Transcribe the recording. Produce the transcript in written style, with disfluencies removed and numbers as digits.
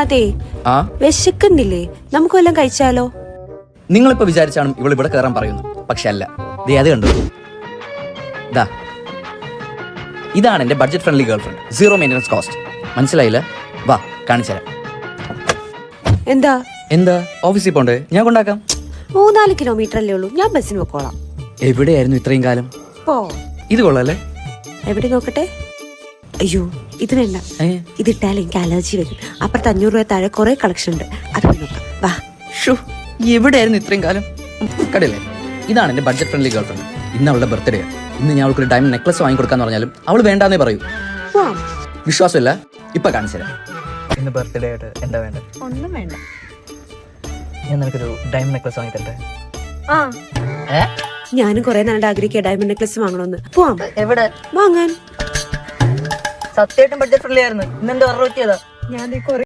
അതെ, വിശക്കുന്നില്ലേ? നമുക്ക് വല്ലതും കഴിച്ചാലോ? നിങ്ങളിപ്പോ വിചാരിച്ചാണ് ഇവൾ ഇവിടെ കയറാൻ പറയുന്നു. പക്ഷെ അല്ല, ദേ അത് കണ്ടു. ഇതാണ് എന്റെ budget friendly girl friend. 0 maintenance cost. മനസ്സിലായില്ല? വാ കാണിച്ചുതരാം. എന്താ എന്താ ഓഫീസിൽ പോണ്ടേ? ഞാൻ കൊണ്ടാക്കാം. 3-4 കിലോമീറ്റർ അല്ലേ ഉള്ളൂ. ഞാൻ ബസ്സിന് പോക്കോളാം. എവിടെയായിരുന്നു ഇത്രയും കാലം? ഇത് കൊള്ളാല്ലേ? എവിടെ നോക്കട്ടെ. അയ്യോ, ഇത് വേണ്ട. ഇതിട്ടാൽ എനിക്ക് അലർജി വരും. അപ്പുറത്ത് 500 രൂപ താഴെ കുറെ കളക്ഷൻ ഉണ്ട്. അത് പോയി നോക്കാം. വാ. എവിടെയായിരുന്നു ഇത്രയും കാലം? കടയില്ലേ? ഇതാണ് എന്റെ ബഡ്ജറ്റ് ഫ്രണ്ട്ലി ഗേൾ ഫ്രണ്ട്. ഇന്ന് അവളുടെ ബർത്ത്ഡേ. ഇന്ന് ഞാൻ അവൾക്ക് ഒരു ഡയമണ്ട് നെക്ലസ് വാങ്ങിക്കൊടുക്കാന്ന് പറഞ്ഞാലും അവൾ വേണ്ടാന്നേ പറയൂ. വിശ്വാസമില്ല? ഇപ്പൊ കാണിച്ചുതരാം. ഇന്ന് ബർത്ത്ഡേ ആയിട്ട് എന്താ വേണ്ടത്? ഒന്നും വേണ്ട. ഞാൻ നിനക്കൊരു ഡയമണ്ട് നെക്ലസ് വാങ്ങി തരട്ടെ? ഞാനും കുറെ നാളുടെ ആഗ്രഹിക്കുക ഡയമണ്ട് നെക്ലസ് വാങ്ങണമെന്ന്. പോവാം. എവിടെ വാങ്ങാൻ? സത്യമായിട്ടും ബഡ്ജറ്റ് ഫ്രണ്ട്ലി ആയിരുന്നു. ഇന്നെന്താ പറഞ്ഞു പറ്റിയതാ? ഞാൻ